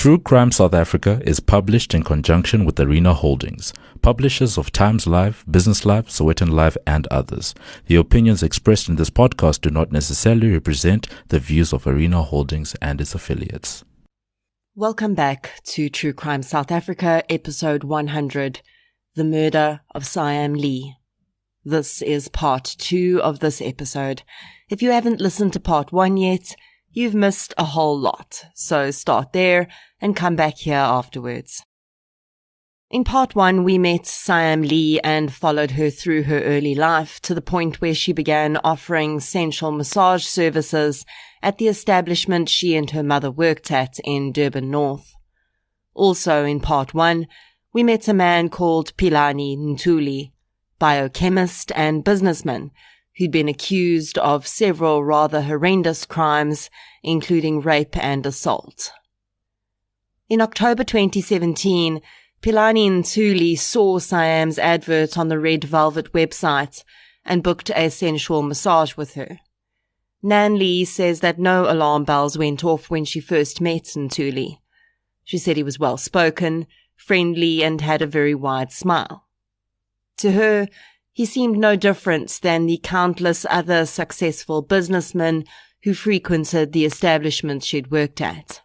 True Crime South Africa is published in conjunction with Arena Holdings, publishers of Times Live, Business Live, Sowetan Live, and others. The opinions expressed in this podcast do not necessarily represent the views of Arena Holdings and its affiliates. Welcome back to True Crime South Africa, episode 100, The Murder of Siam Lee. This is part 2 of this episode. If you haven't listened to part 1 yet, you've missed a whole lot, so start there and come back here afterwards. In part 1, we met Siam Lee and followed her through her early life to the point where she began offering sensual massage services at the establishment she and her mother worked at in Durban North. Also in part 1, we met a man called Philani Ntuli, biochemist and businessman, who'd been accused of several rather horrendous crimes, including rape and assault. In October 2017, Philani Ntuli saw Siam's advert on the Red Velvet website and booked a sensual massage with her. Nan Lee says that no alarm bells went off when she first met Ntuli. She said he was well-spoken, friendly, and had a very wide smile. To her, he seemed no different than the countless other successful businessmen who frequented the establishment she'd worked at.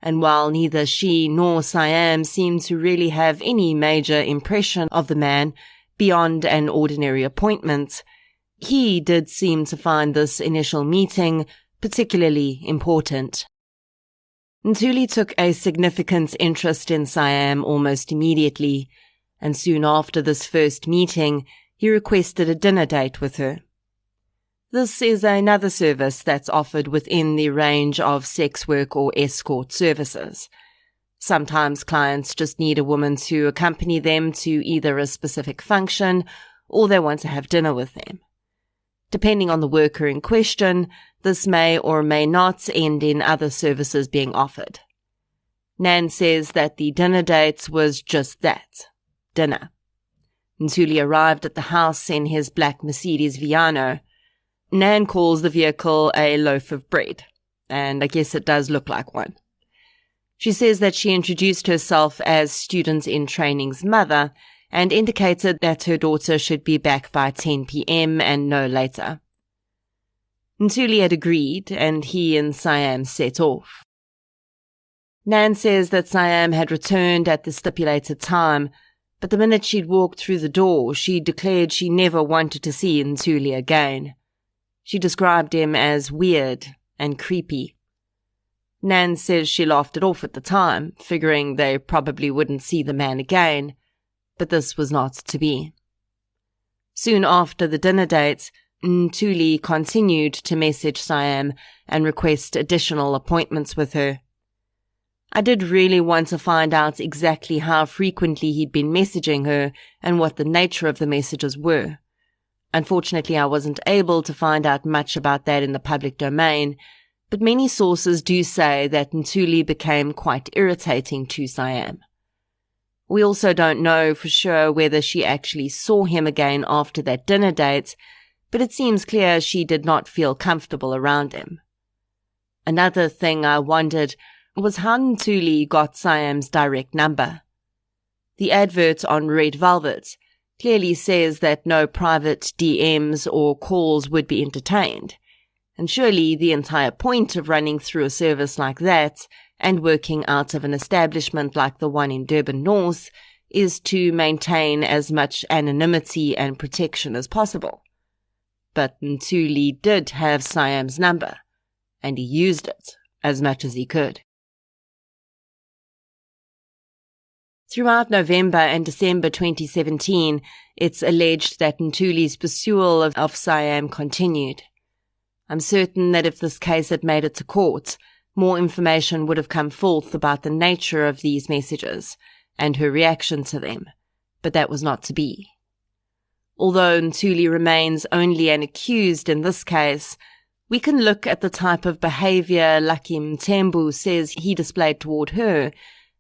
And while neither she nor Siam seemed to really have any major impression of the man beyond an ordinary appointment, he did seem to find this initial meeting particularly important. Ntuli took a significant interest in Siam almost immediately, and soon after this first meeting, he requested a dinner date with her. This is another service that's offered within the range of sex work or escort services. Sometimes clients just need a woman to accompany them to either a specific function or they want to have dinner with them. Depending on the worker in question, this may or may not end in other services being offered. Nan says that the dinner date was just that. Dinner. Ntuli arrived at the house in his black Mercedes Viano. Nan calls the vehicle a loaf of bread, and I guess it does look like one. She says that she introduced herself as student in training's mother and indicated that her daughter should be back by 10 p.m. and no later. Ntuli had agreed, and he and Siam set off. Nan says that Siam had returned at the stipulated time, but the minute she'd walked through the door, she declared she never wanted to see Ntuli again. She described him as weird and creepy. Nan says she laughed it off at the time, figuring they probably wouldn't see the man again, but this was not to be. Soon after the dinner date, Ntuli continued to message Siam and request additional appointments with her. I did really want to find out exactly how frequently he'd been messaging her and what the nature of the messages were. Unfortunately, I wasn't able to find out much about that in the public domain, but many sources do say that Ntuli became quite irritating to Siam. We also don't know for sure whether she actually saw him again after that dinner date, but it seems clear she did not feel comfortable around him. Another thing I wondered was how Ntuli got Siam's direct number. The advert on Red Velvet clearly says that no private DMs or calls would be entertained, and surely the entire point of running through a service like that and working out of an establishment like the one in Durban North is to maintain as much anonymity and protection as possible. But Ntuli did have Siam's number, and he used it as much as he could. Throughout November and December 2017, it's alleged that Ntuli's pursuit of Siam continued. I'm certain that if this case had made it to court, more information would have come forth about the nature of these messages and her reaction to them, but that was not to be. Although Ntuli remains only an accused in this case, we can look at the type of behavior Lucky Mthembu says he displayed toward her,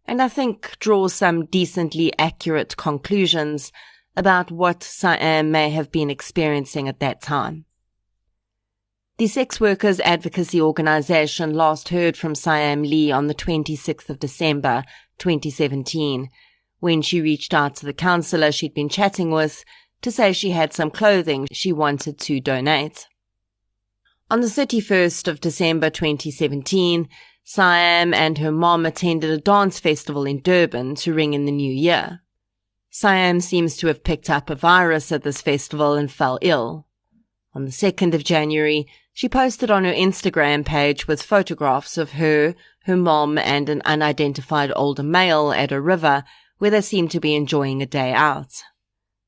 and I think draw some decently accurate conclusions about what Siam may have been experiencing at that time. The sex workers advocacy organisation last heard from Siam Lee on the 26th of December 2017, when she reached out to the counsellor she'd been chatting with to say she had some clothing she wanted to donate. On the 31st of December 2017, Siam and her mom attended a dance festival in Durban to ring in the new year. Siam seems to have picked up a virus at this festival and fell ill. On the 2nd of January, she posted on her Instagram page with photographs of her mom and an unidentified older male at a river where they seemed to be enjoying a day out.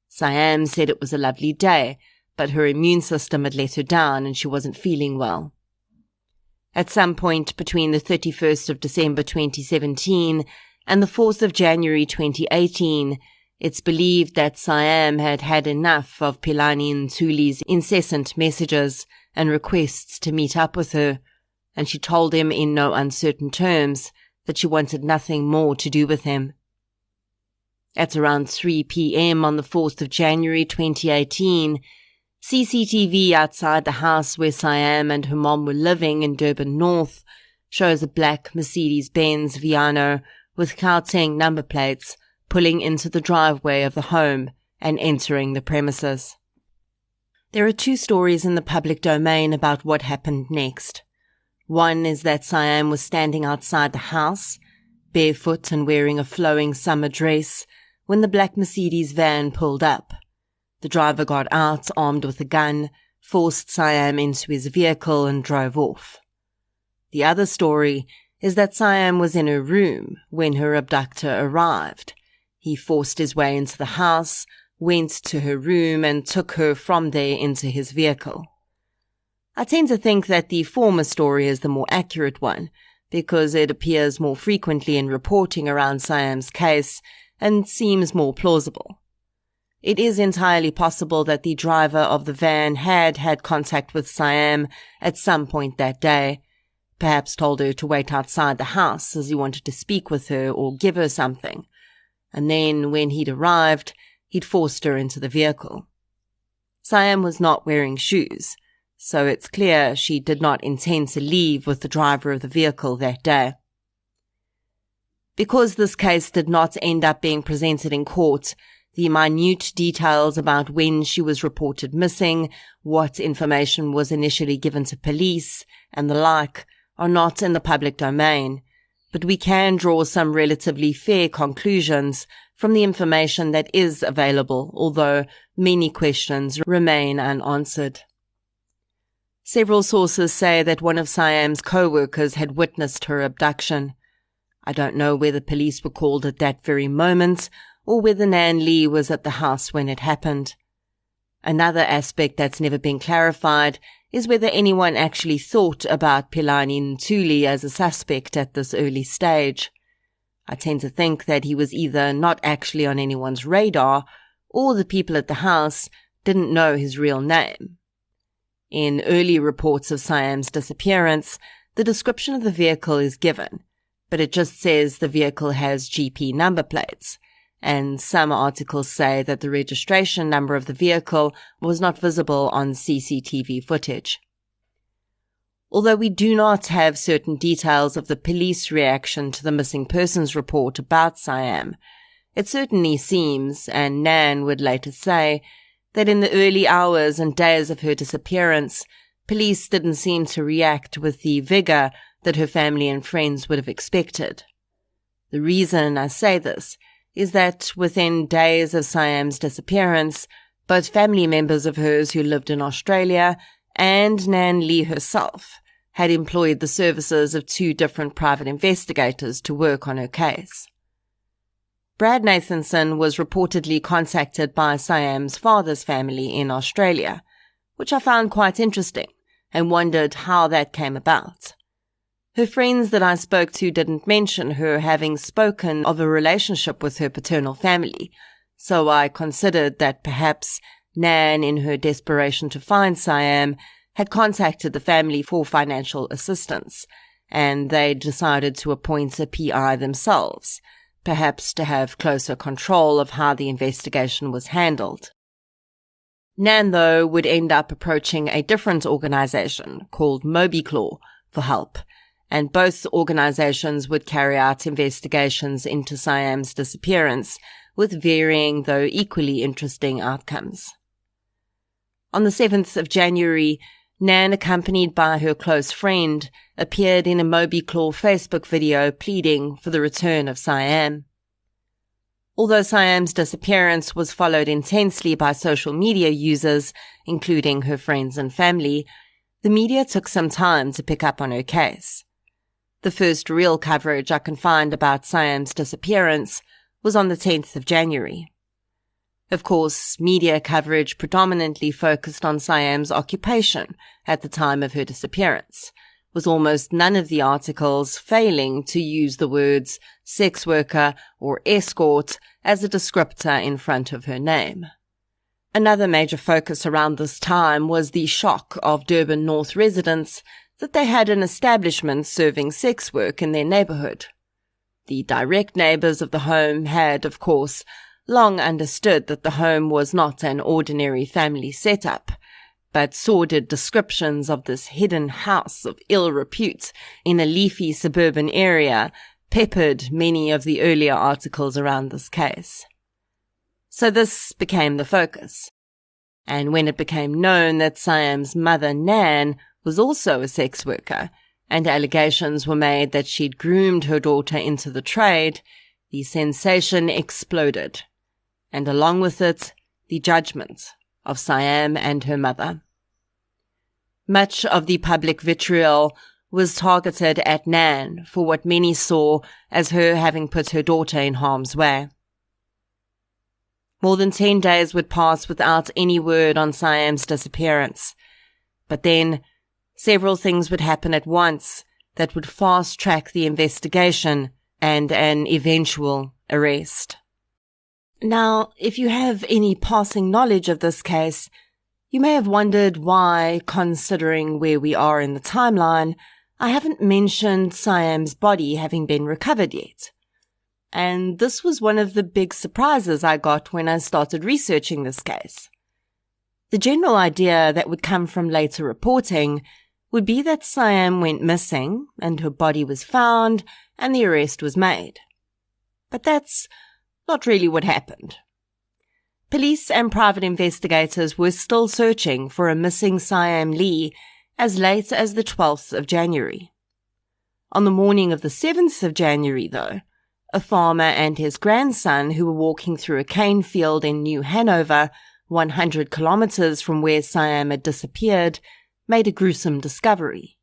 Siam said it was a lovely day, but her immune system had let her down and she wasn't feeling well. At some point between the 31st of December 2017 and the 4th of January 2018, it's believed that Siam had had enough of Philani Nthuli's incessant messages and requests to meet up with her, and she told him in no uncertain terms that she wanted nothing more to do with him. At around 3 p.m. on the 4th of January 2018, CCTV outside the house where Siam and her mom were living in Durban North shows a black Mercedes-Benz Viano with Gauteng number plates pulling into the driveway of the home and entering the premises. There are two stories in the public domain about what happened next. One is that Siam was standing outside the house, barefoot and wearing a flowing summer dress, when the black Mercedes van pulled up. The driver got out armed with a gun, forced Siam into his vehicle and drove off. The other story is that Siam was in her room when her abductor arrived. He forced his way into the house, went to her room and took her from there into his vehicle. I tend to think that the former story is the more accurate one, because it appears more frequently in reporting around Siam's case and seems more plausible. It is entirely possible that the driver of the van had contact with Siam at some point that day, perhaps told her to wait outside the house as he wanted to speak with her or give her something, and then when he'd arrived, he'd forced her into the vehicle. Siam was not wearing shoes, so it's clear she did not intend to leave with the driver of the vehicle that day. Because this case did not end up being presented in court, the minute details about when she was reported missing, what information was initially given to police, and the like are not in the public domain, but we can draw some relatively fair conclusions from the information that is available, although many questions remain unanswered. Several sources say that one of Siam's co-workers had witnessed her abduction. I don't know whether police were called at that very moment or whether Nan Lee was at the house when it happened. Another aspect that's never been clarified is whether anyone actually thought about Philani Nthuli as a suspect at this early stage. I tend to think that he was either not actually on anyone's radar or the people at the house didn't know his real name. In early reports of Siam's disappearance, the description of the vehicle is given, but it just says the vehicle has GP number plates, and some articles say that the registration number of the vehicle was not visible on CCTV footage. Although we do not have certain details of the police reaction to the missing persons report about Siam, it certainly seems, and Nan would later say, that in the early hours and days of her disappearance, police didn't seem to react with the vigor that her family and friends would have expected. The reason I say this is that within days of Siam's disappearance, both family members of hers who lived in Australia and Nan Lee herself had employed the services of two different private investigators to work on her case. Brad Nathanson was reportedly contacted by Siam's father's family in Australia, which I found quite interesting and wondered how that came about. Her friends that I spoke to didn't mention her having spoken of a relationship with her paternal family, so I considered that perhaps Nan, in her desperation to find Siam, had contacted the family for financial assistance, and they decided to appoint a PI themselves, perhaps to have closer control of how the investigation was handled. Nan, though, would end up approaching a different organization called MobiClaw for help, and both organizations would carry out investigations into Siam's disappearance with varying, though equally interesting outcomes. On the 7th of January, Nan, accompanied by her close friend, appeared in a MobiClaw Facebook video pleading for the return of Siam. Although Siam's disappearance was followed intensely by social media users, including her friends and family, the media took some time to pick up on her case. The first real coverage I can find about Siam's disappearance was on the 10th of January. Of course, media coverage predominantly focused on Siam's occupation at the time of her disappearance, with almost none of the articles failing to use the words sex worker or escort as a descriptor in front of her name. Another major focus around this time was the shock of Durban North residents that they had an establishment serving sex work in their neighborhood. The direct neighbors of the home had, of course, long understood that the home was not an ordinary family setup, but sordid descriptions of this hidden house of ill repute in a leafy suburban area peppered many of the earlier articles around this case. So this became the focus. And when it became known that Siam's mother, Nan, was also a sex worker, and allegations were made that she'd groomed her daughter into the trade, the sensation exploded, and along with it, the judgment of Siam and her mother. Much of the public vitriol was targeted at Nan for what many saw as her having put her daughter in harm's way. More than 10 days would pass without any word on Siam's disappearance, but then several things would happen at once that would fast-track the investigation and an eventual arrest. Now, if you have any passing knowledge of this case, you may have wondered why, considering where we are in the timeline, I haven't mentioned Siam's body having been recovered yet. And this was one of the big surprises I got when I started researching this case. The general idea that would come from later reporting would be that Siam went missing and her body was found and the arrest was made. But that's not really what happened. Police and private investigators were still searching for a missing Siam Lee as late as the 12th of January. On the morning of the 7th of January, though, a farmer and his grandson who were walking through a cane field in New Hanover, 100 kilometers from where Siam had disappeared, made a gruesome discovery.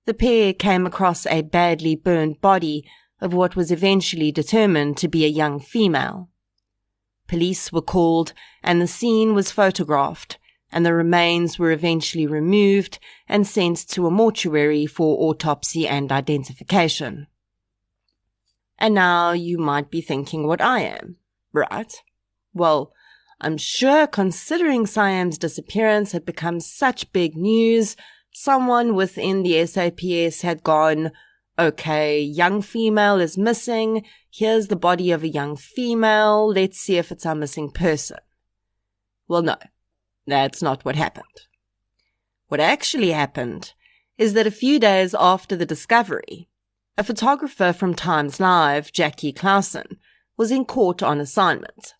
The pair came across a badly burned body of what was eventually determined to be a young female. Police were called and the scene was photographed, and the remains were eventually removed and sent to a mortuary for autopsy and identification. And now you might be thinking what I am, right? Well, I'm sure considering Siam's disappearance had become such big news, someone within the SAPS had gone, okay, young female is missing, here's the body of a young female, let's see if it's a missing person. Well, no, that's not what happened. What actually happened is that a few days after the discovery, a photographer from Times Live, Jackie Clausen, was in court on assignment.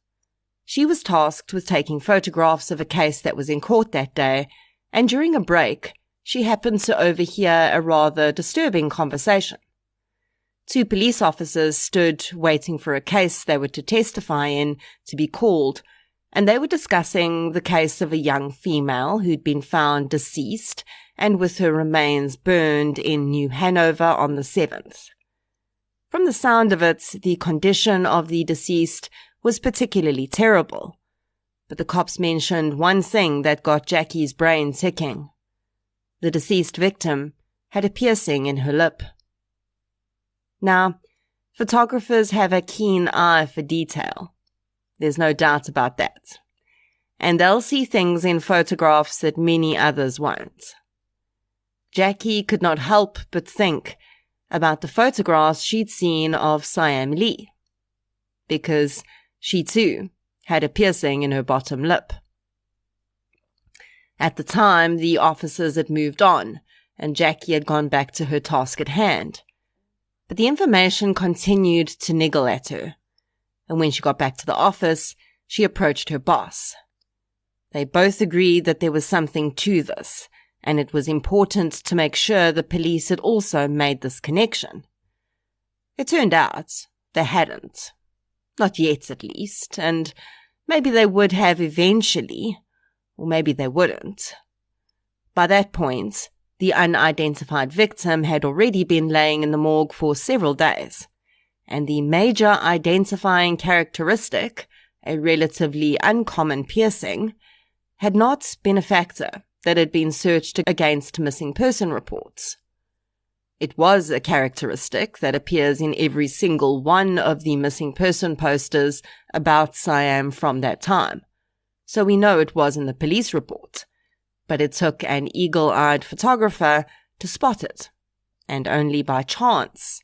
She was tasked with taking photographs of a case that was in court that day, and during a break, she happened to overhear a rather disturbing conversation. Two police officers stood waiting for a case they were to testify in to be called, and they were discussing the case of a young female who'd been found deceased and with her remains burned in New Hanover on the 7th. From the sound of it, the condition of the deceased was particularly terrible, but the cops mentioned one thing that got Jackie's brain ticking. The deceased victim had a piercing in her lip. Now, photographers have a keen eye for detail. There's no doubt about that. And they'll see things in photographs that many others won't. Jackie could not help but think about the photographs she'd seen of Siam Lee, because she too had a piercing in her bottom lip. At the time, the officers had moved on, and Jackie had gone back to her task at hand. But the information continued to niggle at her, and when she got back to the office, she approached her boss. They both agreed that there was something to this, and it was important to make sure the police had also made this connection. It turned out they hadn't. Not yet, at least, and maybe they would have eventually, or maybe they wouldn't. By that point, the unidentified victim had already been laying in the morgue for several days, and the major identifying characteristic, a relatively uncommon piercing, had not been a factor that had been searched against missing person reports. It was a characteristic that appears in every single one of the missing person posters about Siam from that time, so we know it was in the police report, but it took an eagle-eyed photographer to spot it, and only by chance,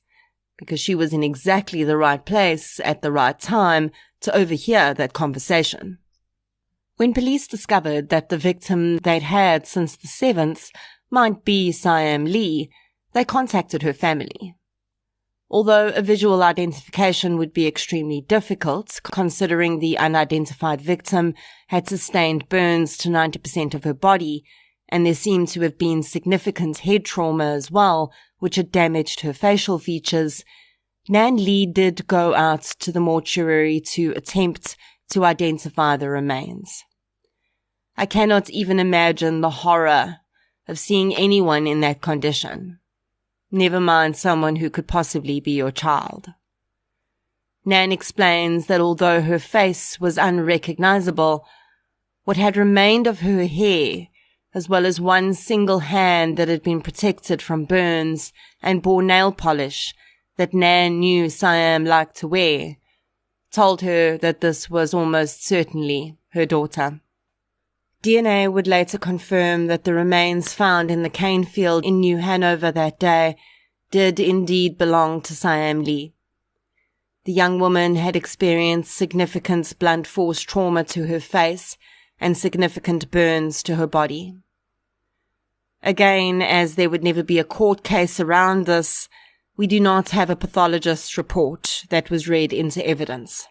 because she was in exactly the right place at the right time to overhear that conversation. When police discovered that the victim they'd had since the 7th might be Siam Lee, they contacted her family. Although a visual identification would be extremely difficult, considering the unidentified victim had sustained burns to 90% of her body, and there seemed to have been significant head trauma as well, which had damaged her facial features, Nan Lee did go out to the mortuary to attempt to identify the remains. I cannot even imagine the horror of seeing anyone in that condition. Never mind someone who could possibly be your child. Nan explains that although her face was unrecognizable, what had remained of her hair, as well as one single hand that had been protected from burns and bore nail polish that Nan knew Siam liked to wear, told her that this was almost certainly her daughter. DNA would later confirm that the remains found in the cane field in New Hanover that day did indeed belong to Siam Lee. The young woman had experienced significant blunt force trauma to her face and significant burns to her body. Again, as there would never be a court case around this, we do not have a pathologist's report that was read into evidence.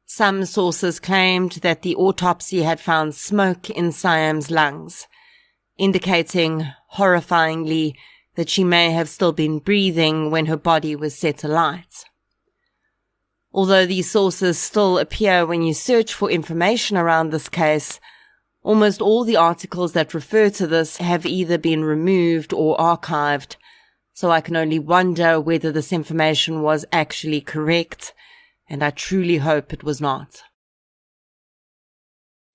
Some sources claimed that the autopsy had found smoke in Siam's lungs, indicating, horrifyingly, that she may have still been breathing when her body was set alight. Although these sources still appear when you search for information around this case, almost all the articles that refer to this have either been removed or archived, so I can only wonder whether this information was actually correct, and I truly hope it was not.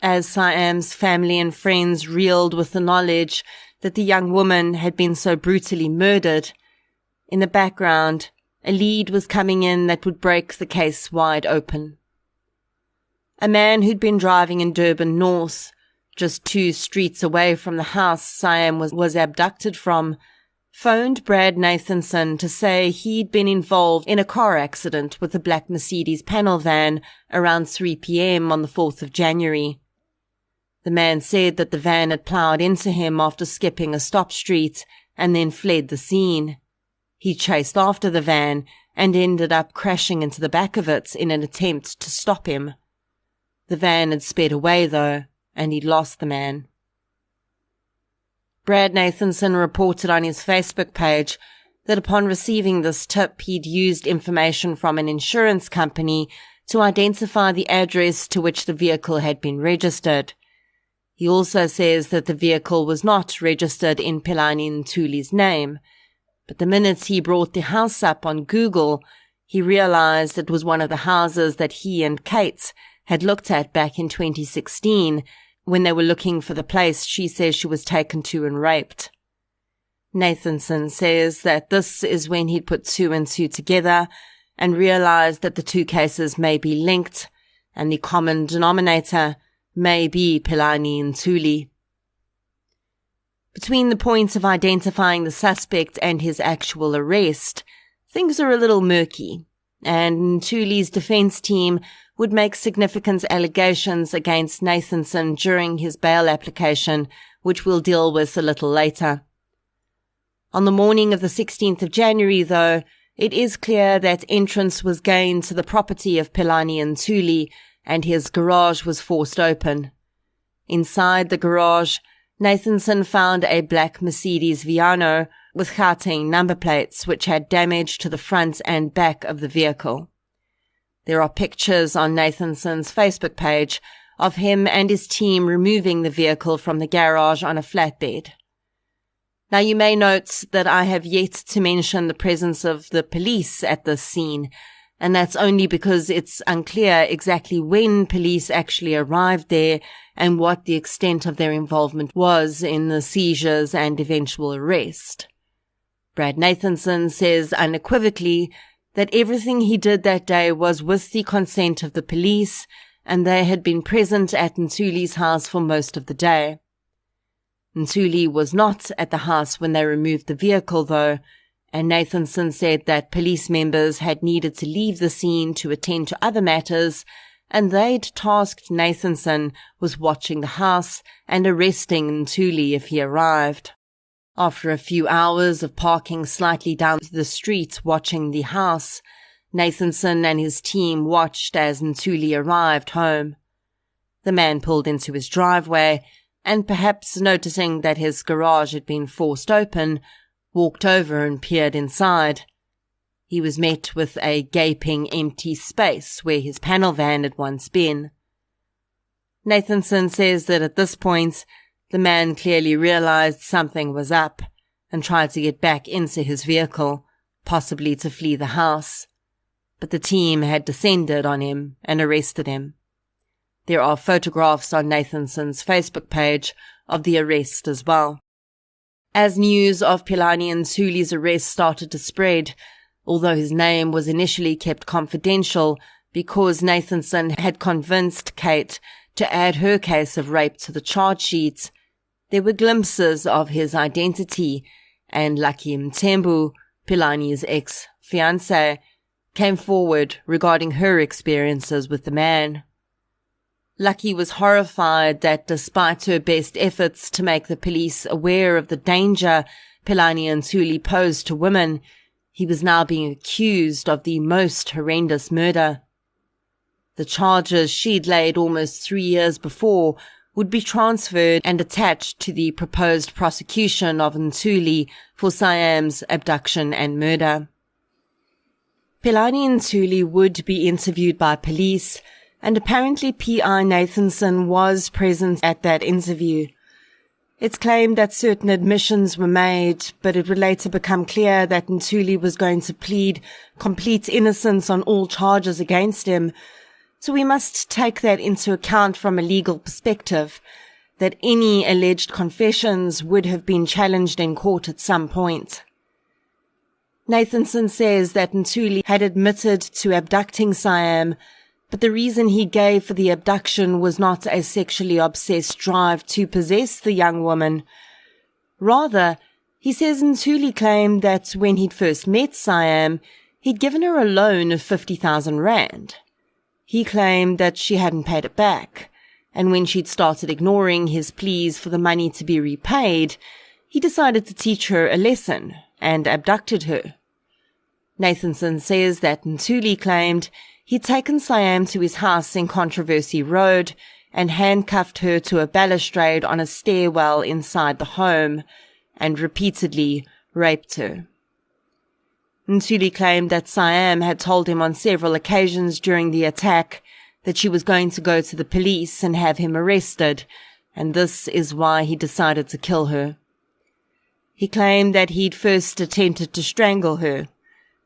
As Siam's family and friends reeled with the knowledge that the young woman had been so brutally murdered, in the background, a lead was coming in that would break the case wide open. A man who'd been driving in Durban North, just 2 streets away from the house Siam was abducted from, phoned Brad Nathanson to say he'd been involved in a car accident with a black Mercedes panel van around 3 p.m. on the 4th of January. The man said that the van had ploughed into him after skipping a stop street and then fled the scene. He chased after the van and ended up crashing into the back of it in an attempt to stop him. The van had sped away though, and he'd lost the man. Brad Nathanson reported on his Facebook page that upon receiving this tip, he'd used information from an insurance company to identify the address to which the vehicle had been registered. He also says that the vehicle was not registered in Pelani Ntuli's name, but the minute he brought the house up on Google, he realized it was one of the houses that he and Kate had looked at back in 2016, when they were looking for the place she says she was taken to and raped. Nathanson says that this is when he'd put 2 and 2 together and realized that the 2 cases may be linked and the common denominator may be Pelani Ntuli. Between the point of identifying the suspect and his actual arrest, things are a little murky, and Ntuli's defense team would make significant allegations against Nathanson during his bail application which we'll deal with a little later. On the morning of the 16th of January, though, it is clear that entrance was gained to the property of Philani Ntuli, and his garage was forced open. Inside the garage, Nathanson found a black Mercedes Viano with Gauteng number plates which had damage to the front and back of the vehicle. There are pictures on Nathanson's Facebook page of him and his team removing the vehicle from the garage on a flatbed. Now, you may note that I have yet to mention the presence of the police at this scene, and that's only because it's unclear exactly when police actually arrived there and what the extent of their involvement was in the seizures and eventual arrest. Brad Nathanson says unequivocally that everything he did that day was with the consent of the police, and they had been present at Ntuli's house for most of the day. Ntuli was not at the house when they removed the vehicle, though, and Nathanson said that police members had needed to leave the scene to attend to other matters, and they'd tasked Nathanson with watching the house and arresting Ntuli if he arrived. After a few hours of parking slightly down the street watching the house, Nathanson and his team watched as Ntuli arrived home. The man pulled into his driveway, and perhaps noticing that his garage had been forced open, walked over and peered inside. He was met with a gaping empty space where his panel van had once been. Nathanson says that at this point, the man clearly realized something was up and tried to get back into his vehicle, possibly to flee the house. But the team had descended on him and arrested him. There are photographs on Nathanson's Facebook page of the arrest as well. As news of Philani Ntuli's arrest started to spread, although his name was initially kept confidential because Nathanson had convinced Kate to add her case of rape to the charge sheet, there were glimpses of his identity, and Lucky Mthembu, Philani's ex-fiancée, came forward regarding her experiences with the man. Lucky was horrified that despite her best efforts to make the police aware of the danger Philani Ntuli posed to women, he was now being accused of the most horrendous murder. The charges she'd laid almost 3 years before would be transferred and attached to the proposed prosecution of Ntuli for Siam's abduction and murder. Philani Ntuli would be interviewed by police, and apparently P.I. Nathanson was present at that interview. It's claimed that certain admissions were made, but it would later become clear that Ntuli was going to plead complete innocence on all charges against him. So we must take that into account from a legal perspective, that any alleged confessions would have been challenged in court at some point. Nathanson says that Ntuli had admitted to abducting Siam, but the reason he gave for the abduction was not a sexually obsessed drive to possess the young woman. Rather, he says Ntuli claimed that when he'd first met Siam, he'd given her a loan of 50,000 rand. He claimed that she hadn't paid it back, and when she'd started ignoring his pleas for the money to be repaid, he decided to teach her a lesson and abducted her. Nathanson says that Ntuli claimed he'd taken Siam to his house in Controversy Road and handcuffed her to a balustrade on a stairwell inside the home and repeatedly raped her. Ntuli claimed that Siam had told him on several occasions during the attack that she was going to go to the police and have him arrested, and this is why he decided to kill her. He claimed that he'd first attempted to strangle her,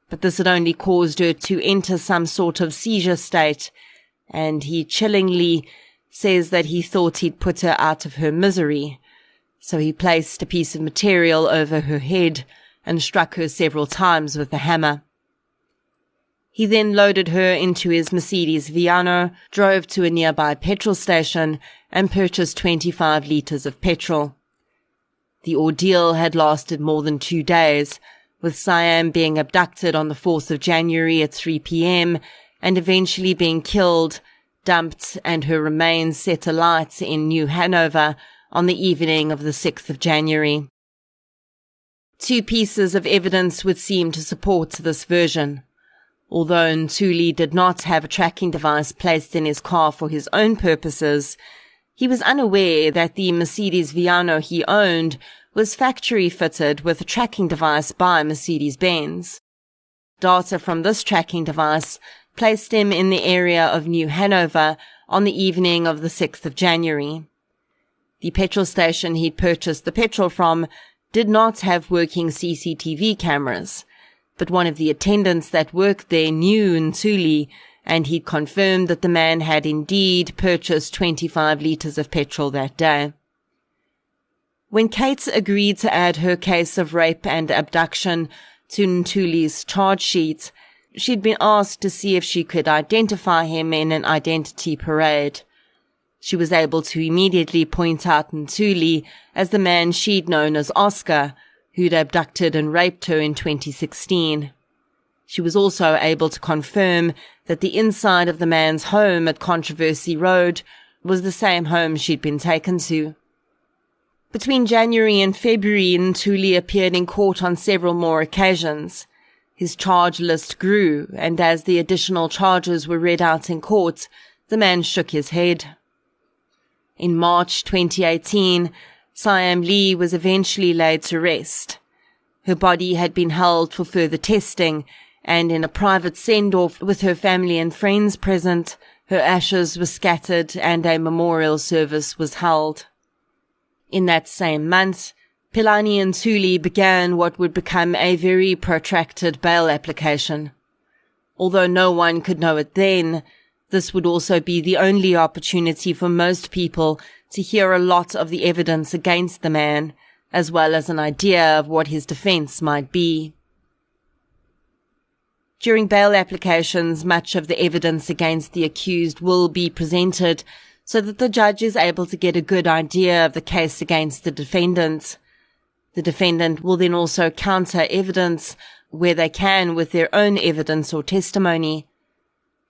but this had only caused her to enter some sort of seizure state, and he chillingly says that he thought he'd put her out of her misery, so he placed a piece of material over her head and struck her several times with a hammer. He then loaded her into his Mercedes Viano, drove to a nearby petrol station, and purchased 25 litres of petrol. The ordeal had lasted more than 2 days, with Siam being abducted on the 4th of January at 3 p.m. and eventually being killed, dumped, and her remains set alight in New Hanover on the evening of the 6th of January. Two pieces of evidence would seem to support this version. Although Ntuli did not have a tracking device placed in his car for his own purposes, he was unaware that the Mercedes Viano he owned was factory-fitted with a tracking device by Mercedes-Benz. Data from this tracking device placed him in the area of New Hanover on the evening of the 6th of January. The petrol station he'd purchased the petrol from did not have working CCTV cameras, but one of the attendants that worked there knew Ntuli, and he'd confirmed that the man had indeed purchased 25 litres of petrol that day. When Kate agreed to add her case of rape and abduction to Ntuli's charge sheet, she'd been asked to see if she could identify him in an identity parade. She was able to immediately point out Ntuli as the man she'd known as Oscar, who'd abducted and raped her in 2016. She was also able to confirm that the inside of the man's home at Controversy Road was the same home she'd been taken to. Between January and February, Ntuli appeared in court on several more occasions. His charge list grew, and as the additional charges were read out in court, the man shook his head. In March 2018, Siam Lee was eventually laid to rest. Her body had been held for further testing, and in a private send-off with her family and friends present, her ashes were scattered and a memorial service was held. In that same month, Philani Ntuli began what would become a very protracted bail application. Although no one could know it then, this would also be the only opportunity for most people to hear a lot of the evidence against the man, as well as an idea of what his defense might be. During bail applications, much of the evidence against the accused will be presented so that the judge is able to get a good idea of the case against the defendant. The defendant will then also counter evidence where they can with their own evidence or testimony.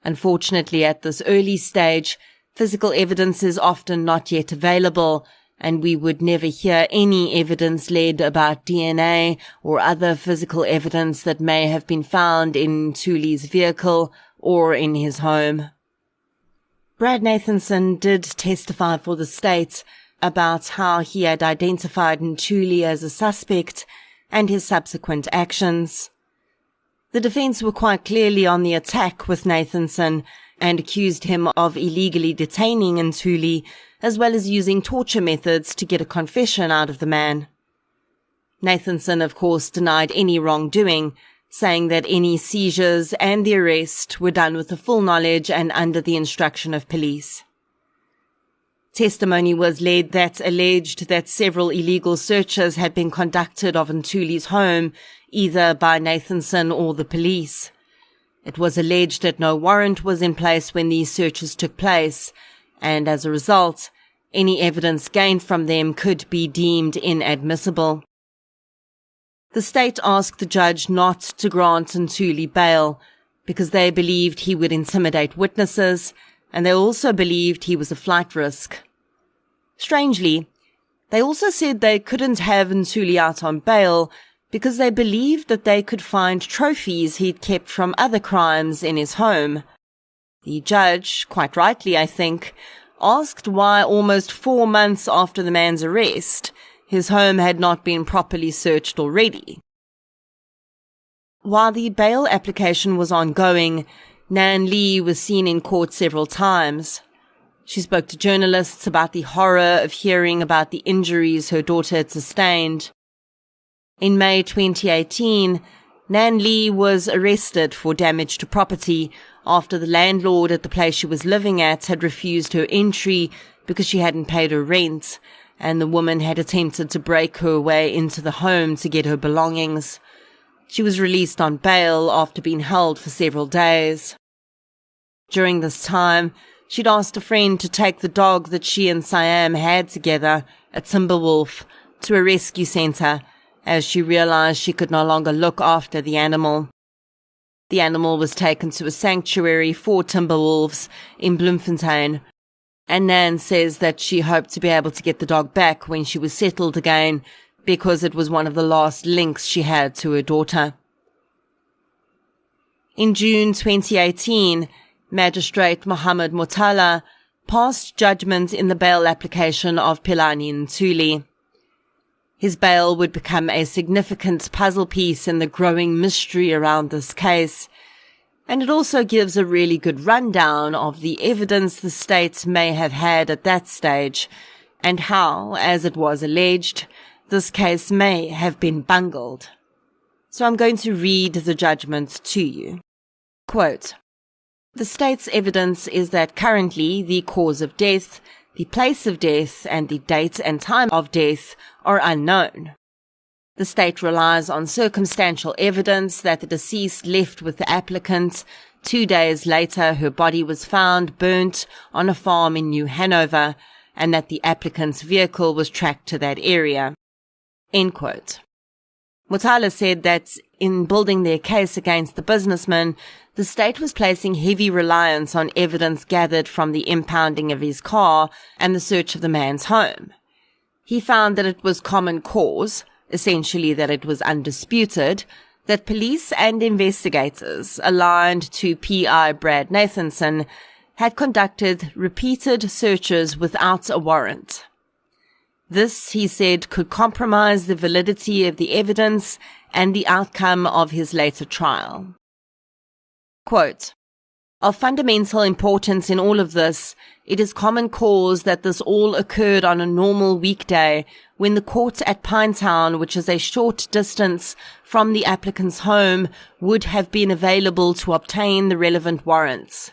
Unfortunately, at this early stage, physical evidence is often not yet available, and we would never hear any evidence led about DNA or other physical evidence that may have been found in Ntuli's vehicle or in his home. Brad Nathanson did testify for the state about how he had identified Ntuli as a suspect and his subsequent actions. The defense were quite clearly on the attack with Nathanson and accused him of illegally detaining Ntuli, as well as using torture methods to get a confession out of the man. Nathanson, of course, denied any wrongdoing, saying that any seizures and the arrest were done with the full knowledge and under the instruction of police. Testimony was led that alleged that several illegal searches had been conducted of Ntuli's home, either by Nathanson or the police. It was alleged that no warrant was in place when these searches took place, and as a result, any evidence gained from them could be deemed inadmissible. The state asked the judge not to grant Ntuli bail because they believed he would intimidate witnesses, and they also believed he was a flight risk. Strangely, they also said they couldn't have Ntuli out on bail because they believed that they could find trophies he'd kept from other crimes in his home. The judge, quite rightly I think, asked why almost 4 months after the man's arrest, his home had not been properly searched already. While the bail application was ongoing, Nan Lee was seen in court several times. She spoke to journalists about the horror of hearing about the injuries her daughter had sustained. In May 2018, Nan Lee was arrested for damage to property after the landlord at the place she was living at had refused her entry because she hadn't paid her rent, and the woman had attempted to break her way into the home to get her belongings. She was released on bail after being held for several days. During this time, she'd asked a friend to take the dog that she and Siam had together, a Timberwolf, to a rescue centre, as she realised she could no longer look after the animal. The animal was taken to a sanctuary for Timberwolves in Bloemfontein, And Nan says that she hoped to be able to get the dog back when she was settled again because it was one of the last links she had to her daughter. In June 2018, Magistrate Mohammed Motala passed judgment in the bail application of Philani Ntuli. His bail would become a significant puzzle piece in the growing mystery around this case, and it also gives a really good rundown of the evidence the state may have had at that stage, and how, as it was alleged, this case may have been bungled. So I'm going to read the judgment to you. Quote, "The state's evidence is that currently the cause of death, the place of death, and the date and time of death are unknown. The state relies on circumstantial evidence that the deceased left with the applicant. 2 days later, her body was found burnt on a farm in New Hanover, and that the applicant's vehicle was tracked to that area." End quote. Motala said that in building their case against the businessman, the state was placing heavy reliance on evidence gathered from the impounding of his car and the search of the man's home. He found that it was common cause, essentially that it was undisputed, that police and investigators aligned to PI Brad Nathanson had conducted repeated searches without a warrant. This, he said, could compromise the validity of the evidence and the outcome of his later trial. Quote, "Of fundamental importance in all of this, it is common cause that this all occurred on a normal weekday when the court at Pinetown, which is a short distance from the applicant's home, would have been available to obtain the relevant warrants.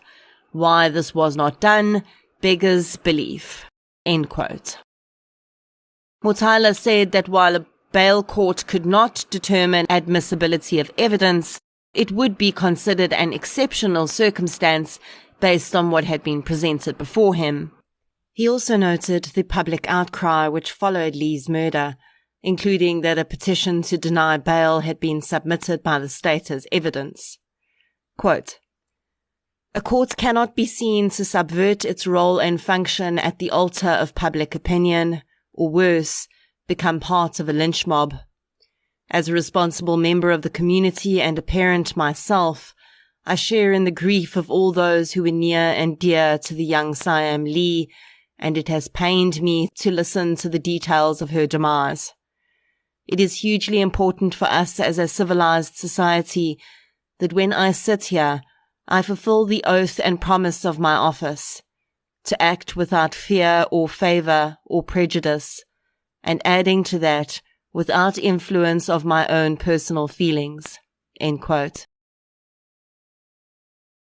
Why this was not done beggars belief." End quote. Motala said that while a bail court could not determine admissibility of evidence, it would be considered an exceptional circumstance based on what had been presented before him. He also noted the public outcry which followed Lee's murder, including that a petition to deny bail had been submitted by the state as evidence. Quote, "A court cannot be seen to subvert its role and function at the altar of public opinion, or worse, become part of a lynch mob. As a responsible member of the community and a parent myself, I share in the grief of all those who were near and dear to the young Siam Lee, and it has pained me to listen to the details of her demise. It is hugely important for us as a civilized society that when I sit here, I fulfill the oath and promise of my office, to act without fear or favor or prejudice, and adding to that, without influence of my own personal feelings." End quote.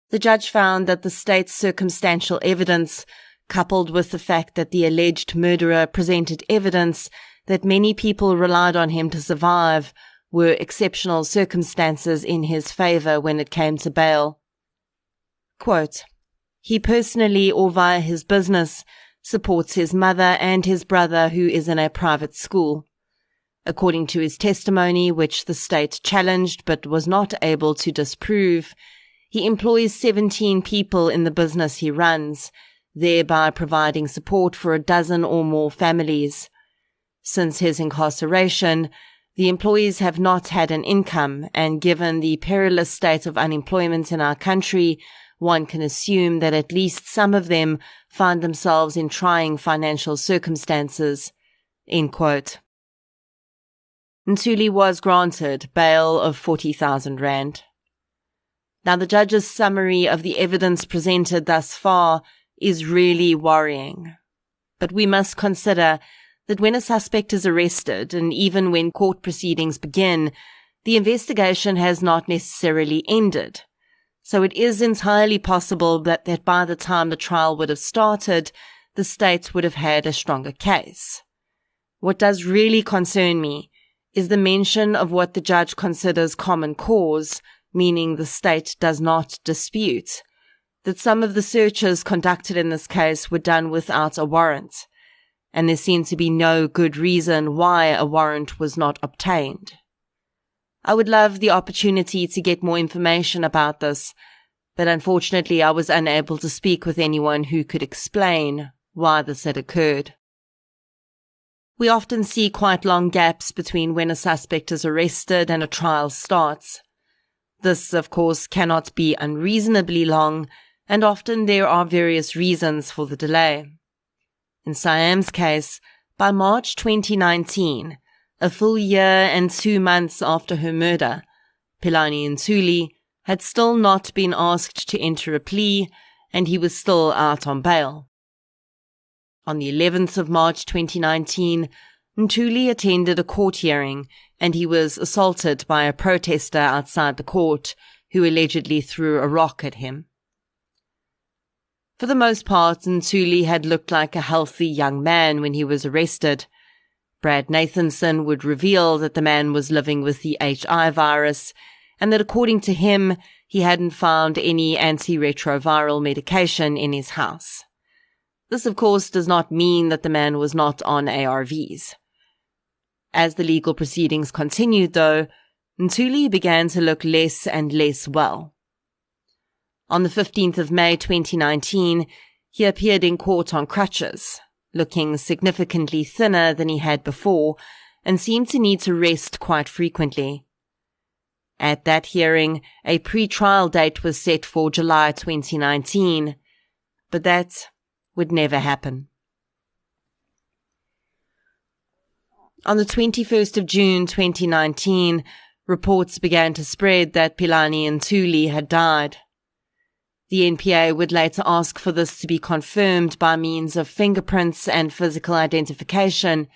The judge found that the state's circumstantial evidence, coupled with the fact that the alleged murderer presented evidence that many people relied on him to survive, were exceptional circumstances in his favor when it came to bail. Quote, "He personally or via his business supports his mother and his brother who is in a private school. According to his testimony, which the state challenged but was not able to disprove, he employs 17 people in the business he runs, thereby providing support for a dozen or more families. Since his incarceration, the employees have not had an income, and given the perilous state of unemployment in our country, one can assume that at least some of them find themselves in trying financial circumstances." End quote. Ntuli was granted bail of 40,000 rand. Now, the judge's summary of the evidence presented thus far is really worrying. But we must consider that when a suspect is arrested, and even when court proceedings begin, the investigation has not necessarily ended. So it is entirely possible that by the time the trial would have started, the state would have had a stronger case. What does really concern me is the mention of what the judge considers common cause, meaning the state does not dispute, that some of the searches conducted in this case were done without a warrant, and there seemed to be no good reason why a warrant was not obtained. I would love the opportunity to get more information about this, but unfortunately I was unable to speak with anyone who could explain why this had occurred. We often see quite long gaps between when a suspect is arrested and a trial starts. This, of course, cannot be unreasonably long, and often there are various reasons for the delay. In Siam's case, by March 2019, a full year and 2 months after her murder, Philani Ntuli had still not been asked to enter a plea, and he was still out on bail. On the 11th of March 2019, Ntuli attended a court hearing, and he was assaulted by a protester outside the court who allegedly threw a rock at him. For the most part, Ntuli had looked like a healthy young man when he was arrested. Brad Nathanson would reveal that the man was living with the HI virus, and that according to him, he hadn't found any antiretroviral medication in his house. This, of course, does not mean that the man was not on ARVs. As the legal proceedings continued, though, Ntuli began to look less and less well. On the 15th of May 2019, he appeared in court on crutches, looking significantly thinner than he had before, and seemed to need to rest quite frequently. At that hearing, a pre-trial date was set for July 2019, but that would never happen. On the 21st of June 2019, reports began to spread that Philani Ntuli had died. The NPA would later ask for this to be confirmed by means of fingerprints and physical identification,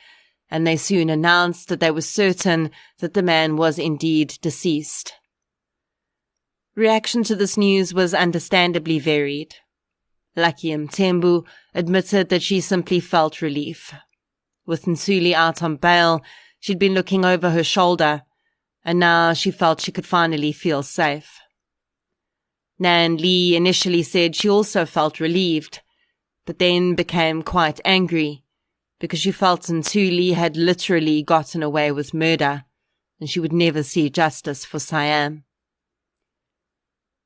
and they soon announced that they were certain that the man was indeed deceased. Reaction to this news was understandably varied. Lucky Mthembu admitted that she simply felt relief. With Ntuli out on bail, she'd been looking over her shoulder, and now she felt she could finally feel safe. Nan Lee initially said she also felt relieved, but then became quite angry because she felt Ntuli had literally gotten away with murder, and she would never see justice for Siam.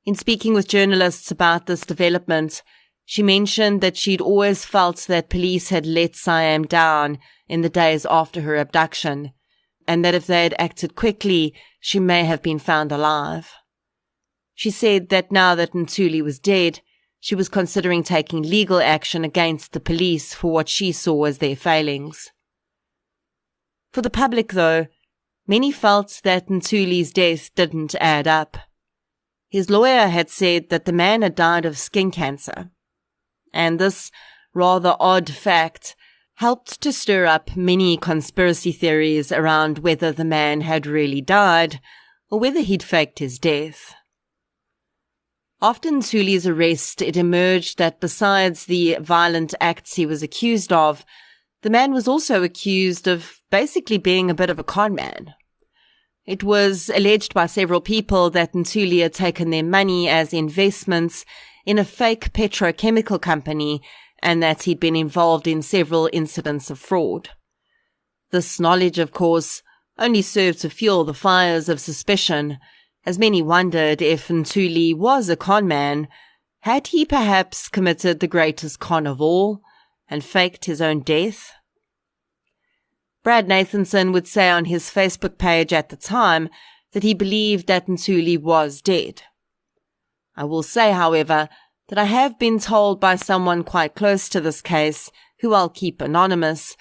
In speaking with journalists about this development, she mentioned that she'd always felt that police had let Siam down in the days after her abduction, and that if they had acted quickly, she may have been found alive. She said that now that Ntuli was dead, she was considering taking legal action against the police for what she saw as their failings. For the public, though, many felt that Ntuli's death didn't add up. His lawyer had said that the man had died of skin cancer, and this rather odd fact helped to stir up many conspiracy theories around whether the man had really died or whether he'd faked his death. After Ntuli's arrest, it emerged that besides the violent acts he was accused of, the man was also accused of basically being a bit of a con man. It was alleged by several people that Ntuli had taken their money as investments in a fake petrochemical company and that he'd been involved in several incidents of fraud. This knowledge, of course, only served to fuel the fires of suspicion, as many wondered if Ntuli was a con man. Had he perhaps committed the greatest con of all and faked his own death? Brad Nathanson would say on his Facebook page at the time that he believed that Ntuli was dead. I will say, however, that I have been told by someone quite close to this case, who I'll keep anonymous,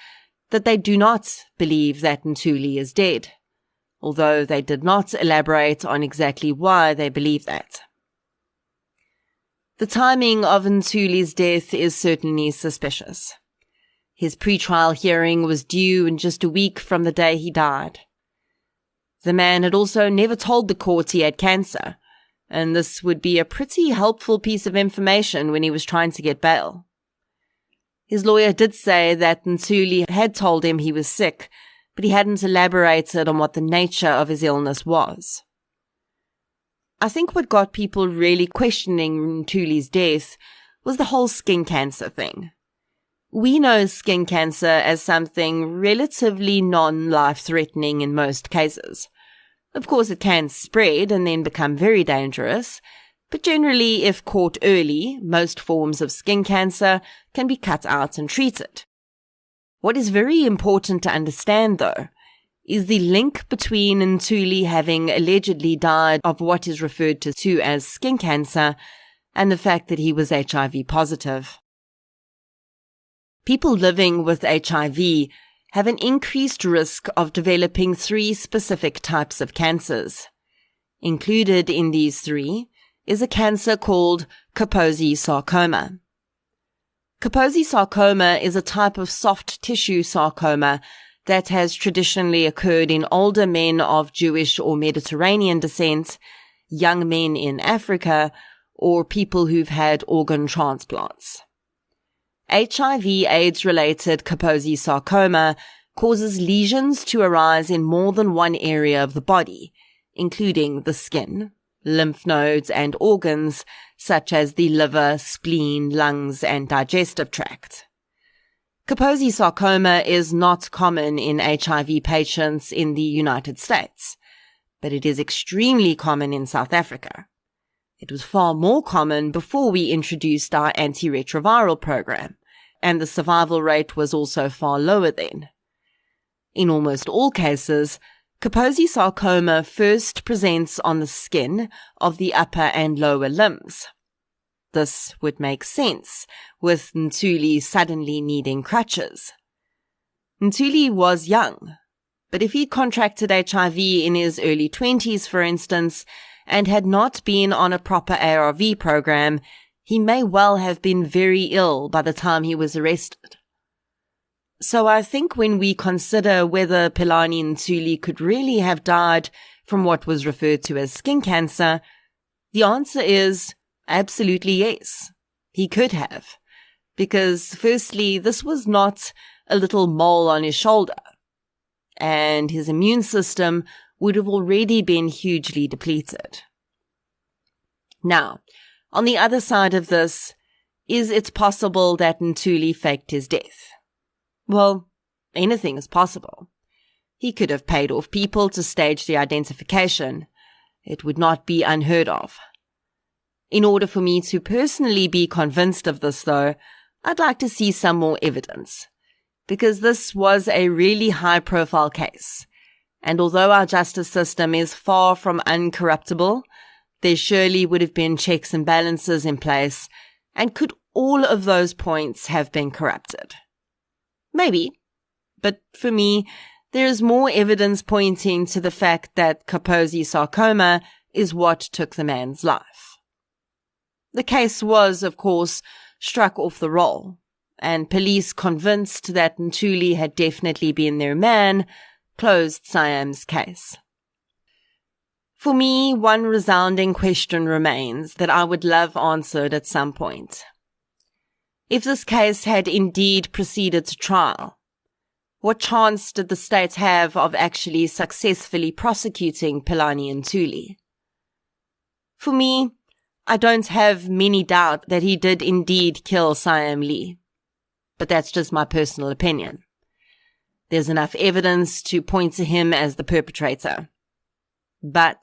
that they do not believe that Ntuli is dead, although they did not elaborate on exactly why they believe that. The timing of Ntuli's death is certainly suspicious. His pre-trial hearing was due in just a week from the day he died. The man had also never told the court he had cancer, and this would be a pretty helpful piece of information when he was trying to get bail. His lawyer did say that Ntuli had told him he was sick, but he hadn't elaborated on what the nature of his illness was. I think what got people really questioning Ntuli's death was the whole skin cancer thing. We know skin cancer as something relatively non-life-threatening in most cases. Of course, it can spread and then become very dangerous, But generally, if caught early, most forms of skin cancer can be cut out and treated. What is very important to understand, though, is the link between Ntuli having allegedly died of what is referred to as skin cancer and the fact that he was HIV positive. People living with HIV have an increased risk of developing 3 specific types of cancers. Included in these 3 is a cancer called Kaposi sarcoma. Kaposi sarcoma is a type of soft tissue sarcoma that has traditionally occurred in older men of Jewish or Mediterranean descent, young men in Africa, or people who've had organ transplants. HIV/AIDS-related Kaposi sarcoma causes lesions to arise in more than one area of the body, including the skin, lymph nodes, and organs such as the liver, spleen, lungs, and digestive tract. Kaposi sarcoma is not common in HIV patients in the United States, but it is extremely common in South Africa. It was far more common before we introduced our antiretroviral program, and the survival rate was also far lower then. In almost all cases, Kaposi sarcoma first presents on the skin of the upper and lower limbs. This would make sense, with Ntuli suddenly needing crutches. Ntuli was young, but if he contracted HIV in his early 20s, for instance, and had not been on a proper ARV program, he may well have been very ill by the time he was arrested. So I think when we consider whether Philani Ntuli could really have died from what was referred to as skin cancer, the answer is absolutely yes, he could have. Because firstly, this was not a little mole on his shoulder, and his immune system would have already been hugely depleted. Now, on the other side of this, is it possible that Ntuli faked his death? Well, anything is possible. He could have paid off people to stage the identification. It would not be unheard of. In order for me to personally be convinced of this, though, I'd like to see some more evidence, because this was a really high-profile case. And although our justice system is far from uncorruptible, there surely would have been checks and balances in place, and could all of those points have been corrupted? Maybe, but for me, there is more evidence pointing to the fact that Kaposi sarcoma is what took the man's life. The case was, of course, struck off the roll, and police, convinced that Ntuli had definitely been their man, closed Siam's case. For me, one resounding question remains that I would love answered at some point. If this case had indeed proceeded to trial, what chance did the state have of actually successfully prosecuting Philani Ntuli? For me, I don't have many doubt that he did indeed kill Siam Lee, but that's just my personal opinion. There's enough evidence to point to him as the perpetrator. But